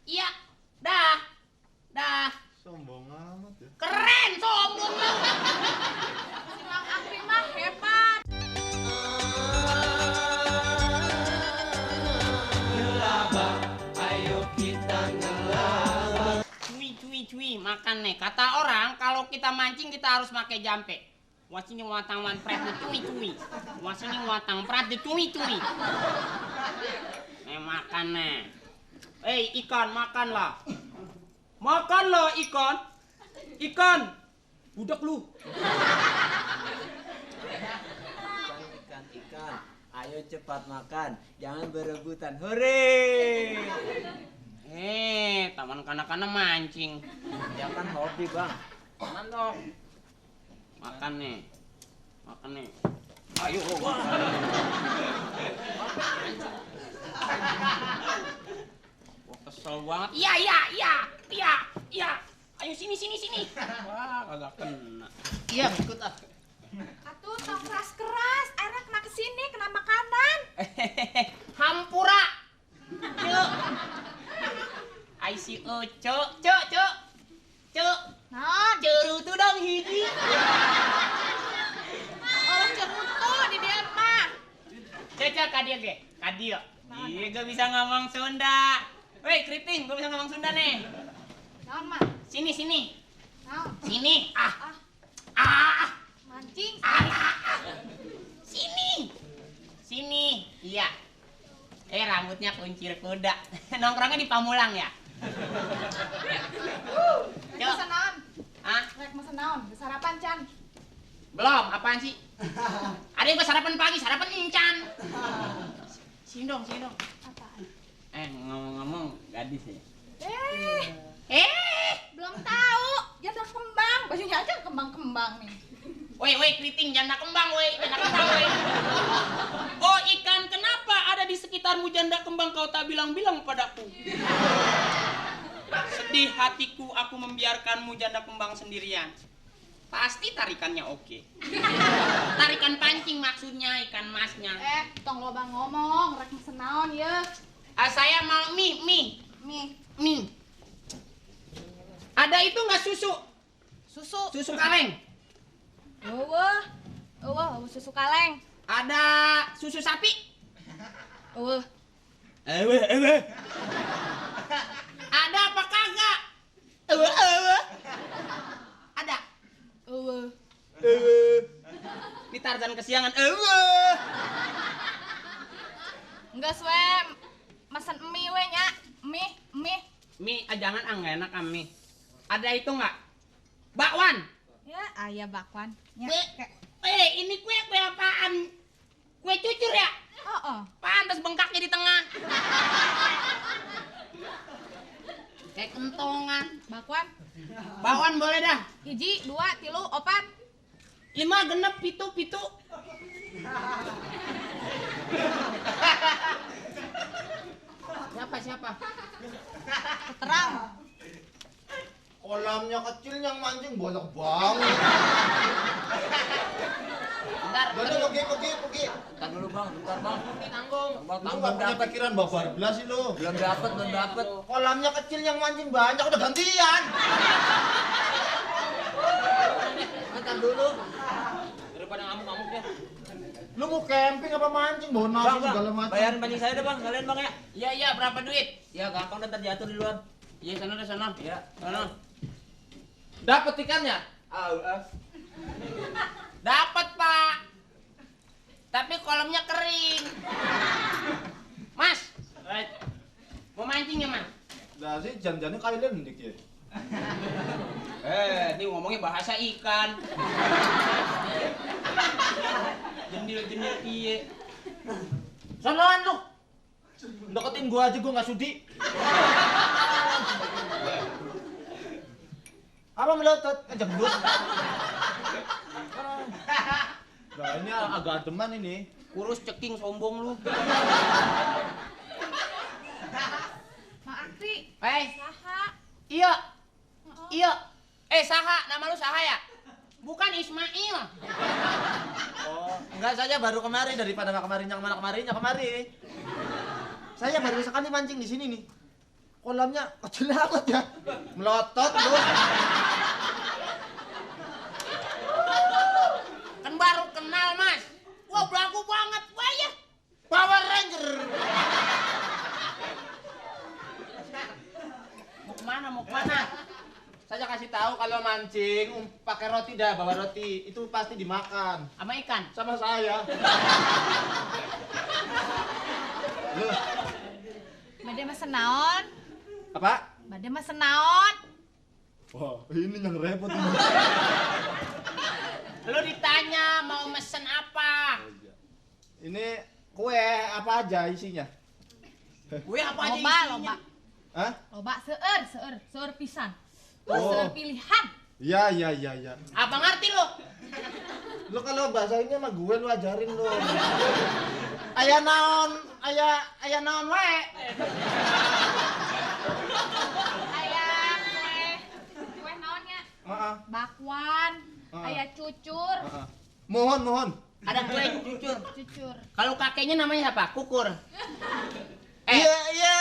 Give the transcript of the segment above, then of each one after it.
Iya. Dah. Dah. Sombong amat ya. Keren sombong. Silang Akri mah hebat. Cuy, makan nih. Kata orang kalau kita mancing kita harus pakai jampe. Wasini watang wan pret de cuy. Wasini watang pret de cuy. Makan nih. Ikan makanlah. Makanlah ikan. Ikan. Budak lu. Ikan. Ayo cepat makan. Jangan berebutan. Hore! Taman kanak-kanak mancing. Ya kan hobi, Bang. Makan dong. Makan nih. Ayo. Wah, kesel banget. Iya. Ayo sini. Wah, kagak kena. Iya, ikut ah. Atuh tong keras, airnya kena kesini, kena makanan. Hampura. Cuk. I see cuk. Nah, Cerutu dong hiji. orang cerutu di dia mah. Cocok kadia ge. Kadia. Iya, gak bisa ngomong Sunda. Woi, keriting, gua bisa ngomong Sunda nih. Naon mah? Sini. Naon? Sini. Mancing. Sini. Iya. Rambutnya kuncir kuda. Nongkrongnya di Pamulang ya? Mesen naon? Hah? Rek mesen naon? Sarapan can. Belum, apaan sih? Ada yang sarapan pagi, sarapan encan. Sini dong. Apaan? Ngomong gadis ya? Belum tahu. Janda kembang. Bajunya aja kembang-kembang nih. Woi, keriting, janda kembang, woi. Oh, ikan, kenapa ada di sekitarmu janda kembang kau tak bilang-bilang padaku? Sedih hatiku aku membiarkanmu janda kembang sendirian. Pasti tarikannya oke. Tarikan pancing maksudnya, ikan masnya. Tong loba ngomong, rek mesen naon ya. Saya mau mie. Ada itu nggak susu? Susu kaleng. Susu kaleng. Ada susu sapi? Ada apa kagak? Ada. Ini Tarzan kesiangan. Enggak swem. Mesen mie we nya. Mie. Jangan nggak enak mie. Ada itu nggak? Bakwan. Ya, ayah bakwan. Ya. Ini kue apaan? Kue cucur ya? Pantas bengkaknya di tengah. Kayak kentongan. Bakwan boleh dah. 1, 2, 3, 4. 5 genep pitu. Siapa? Terang. Kolamnya kecil yang mancing banyak banget. Bentar. Pergi. Bentar dulu, Bang. Bentar, Bang. Tanggung. Lu nggak punya pikiran babar belas sih lu. Belum dapet. Kolamnya kecil yang mancing banyak udah gantian. Bentar dulu. Daripada ngamuk-ngamuk ya. Lu mau camping apa mancing? Bawa nasi segala macam. Bayarin pancing saya deh, Bang. Kalian, Bang ya. Iya, berapa duit? Ya, gampang dan terjatuh di luar. Iya, sana. Iya. Sana. Dapat ikannya? Dapat, Pak. Tapi kolamnya kering. Mas. Mau mancing ya, Mas? Nah sih jangan kalian dik ya. Ini ngomongnya bahasa ikan. Jendil iye. Sonoan lu. Deketin gua aja gua nggak sudi. Apa melotot? Jembut. Nah ini agak deman ini. Kurus ceking sombong lu. Mak Akri. Saha. Iya. Saha, nama lu Saha ya? Bukan Ismail. Oh, enggak saja baru kemari daripada kemarin yang mana kemari. Saya baru sekali mancing di sini nih. kolamnya kecil banget ya. Melotot lu. Kan baru kenal, Mas. Wah, belagu banget. Wah, ya. Power Ranger. Mau kemana, mau kemana? Saya kasih tahu kalau mancing pakai roti dah, bawa roti. Itu pasti dimakan. Sama ikan. Sama saya. Loh, Bade mesen naon? apa? Bade mesen naon? Wah, ini yang repot ini. Lu ditanya mau mesen apa? Ini kue apa aja isinya? Gue apa aja Loba, isinya? loba. Hah? Loba seueur pisan. Oh. Seueur pilihan. Ya. Apa ngerti lu? Lu kalau bahasa ini sama gue lu ajarin lu. Aya naon wae. Aya kue naonnya? Heeh. Bakwan, aya cucur, Mohon. Ada kue cucur. cucur. Kalau kakeknya namanya apa? Kukur. Iya.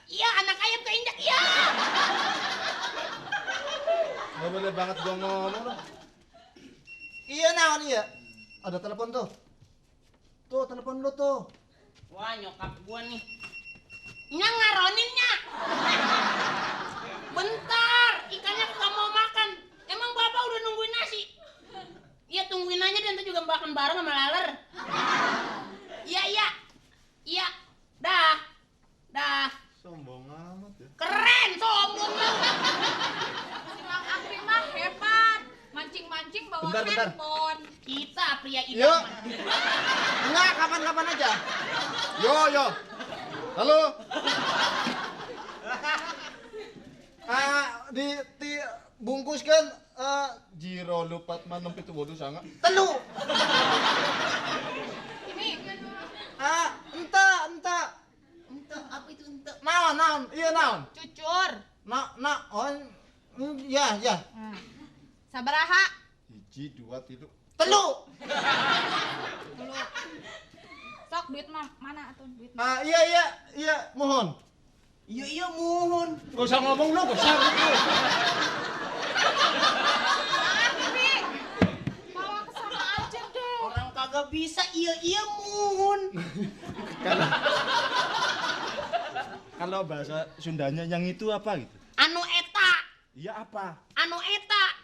Iya, anak ayam keinjak, iya. Gak boleh banget gua ngomong lu. Iya naon iya. Ada telepon tuh. Tuh telepon lu tuh. Wah, nyokap gua nih. Nya ngaroninnya. Bentar, ikannya nggak mau makan. Emang bapak udah nungguin nasi? Iya, tungguin aja dan juga makan bareng sama laler. Iya. Dah. Sombong amat ya. Keren, sombong lu. Si Mang Akri mah hebat. Mancing-mancing bawa Bentar. handphone. Kita pria Yuk. idaman. Enggak, kapan-kapan aja. Yo. Halo. Bungkuskan jiro lupat manam pitu bodoh sangat. Telu. Ini Enta. Apa itu ente? Naon. Iya naon. cucur. Ya. Sabaraha? Hiji, dua, tilu. Telu. Dulu. Sok duit mana atuh duit? Iya, mohon. Iya, mohon. Gak usah ngomong lu, gak usah gitu. Akri. Bawa ke sana aja deh. Orang kagak bisa, iya, mohon. Kalau bahasa Sundanya yang itu apa gitu? Anu eta, Iya apa?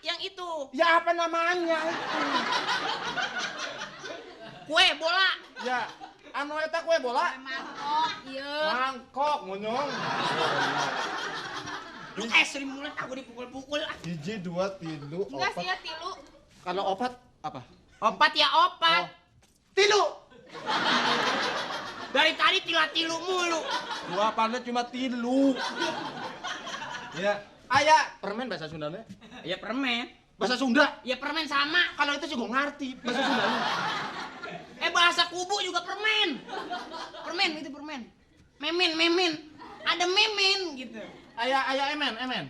yang itu. Ya apa namanya itu? Kue bola. Ya, anu eta kue bola. Mangkok, iya. Mangkok, ngonyong. Lu Sri Mulat aku dipukul-pukul. Hiji, dua, tilu, Enggak sih opat. ya tilu. Kalau opat apa? Opat ya opat. Oh. Tilu. Dari tadi tilu mulu. Gua pandai cuma tilu. Ya, aya permen bahasa Sundanya. Ya permen. Bahasa Sunda. Ya permen sama. Kalau itu juga ngerti bahasa Sundanya. Bahasa kubu juga permen. Permen itu permen. Memen. Ada memen gitu. Aya emen. Emen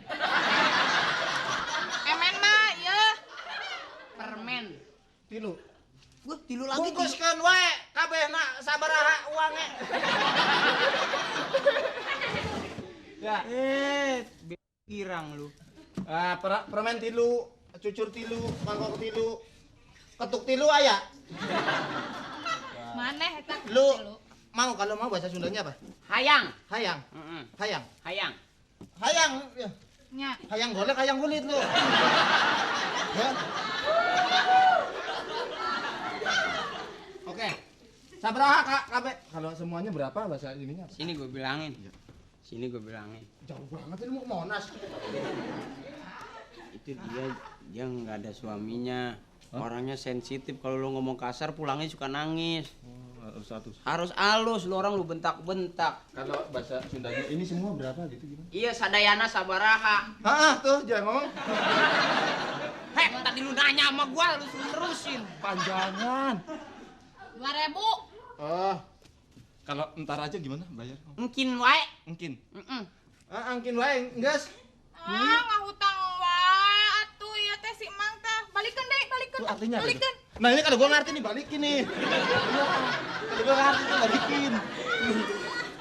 mah, iya. Permen. Tilu. Gua tilu lagi. Bungkuskeun wae kabehna sabaraha uangnya. Ya. Girang lu. Permen tilu, cucur tilu, mangkok tilu, ketuk tilu aya. Maneh eta Lu tilu. kalau mau bahasa Sundanya apa? Hayang. Hayang. Hayang. Hayang. Ya. Nya. Hayang golek, hayang kulit lu. Ya. Oke. Sabaraha Kak kabeh? Kalau semuanya berapa bahasa ininya? Sini gue bilangin. Jauh banget ini mau ke Monas. Itu dia nggak ada suaminya. Orangnya sensitif, kalau lu ngomong kasar pulangnya suka nangis. Harus halus, lu orang lu bentak-bentak. Kalau bahasa Sundanya ini semua berapa gitu gimana? Iya, sadayana sabaraha. Tuh jangan ngomong. Tadi lu nanya sama gua, lu terusin. Panjangan. 2000. Oh. Kalau ntar aja gimana bayar? Mungkin wae. Mungkin. Mm-mm. Angkin wae, geus. Ngahutang wae atuh ieu teh si Mang teh. Balikeun deui, balikeun. Itu artinya apa? Balikeun. Nah ini kalau gua ngerti nih balikin nih. Kalau gua ngerti tuh balikin.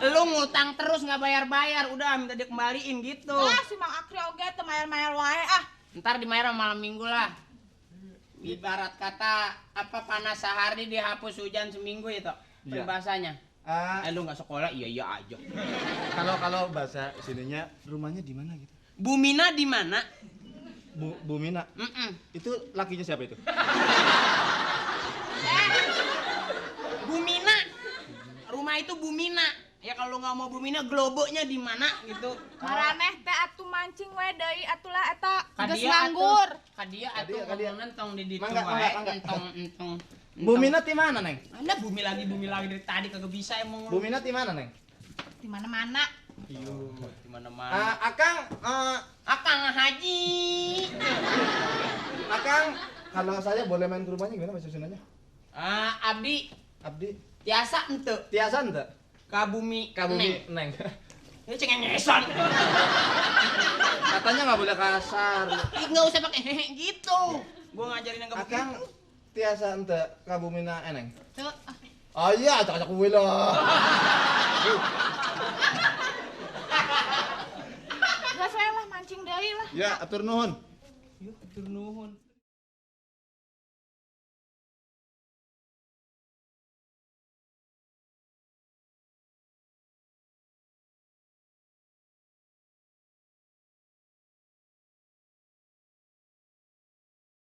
Lu ngutang terus nggak bayar-bayar, udah minta dikembaliin gitu. Ah, si Mang Akri oge teu mayar-mayar wae ah. Ntar dimayar malam minggu lah. Ibarat kata apa panas sehari dihapus hujan seminggu itu Iya. peribahasanya. Lu nggak sekolah iya aja. Kalau bahasa sininya rumahnya di mana gitu? Bumina di mana? Bu Mina. Itu lakinya siapa itu? Bumina. Rumah itu Bumina. Ya kalau nggak mau Bumina, globonya di mana gitu. Maraneh teh atuh mancing we deui atulah eta geus Kadia nganggur. Kadia Kadia. ngomong entong di ditu Mangga, wae, mangga. entong. Bu Mina di mana, Neng? Anda bumi lagi dari tadi kagak bisa emang Bu Mina di mana, Neng? Di mana-mana. Iya, di mana-mana. Akang, Akang Haji. Akang, kalau saya boleh main ke rumahnya gimana bahasa Sundanya? Abdi Abdi, tiasa ente tiasa ente? kabumi Kabumi, Neng. Ini cengengesan. Katanya nggak boleh kasar. Ih, nggak usah pakai hehe gitu. Gua ngajarin yang nggak Akang, begitu. tiasa ente kabumina eneng? Teu Oh iya, acak-acak kuwi lah. geus we lah mancing deui lah. Ya, atur nuhun. Yuk, turnuhun.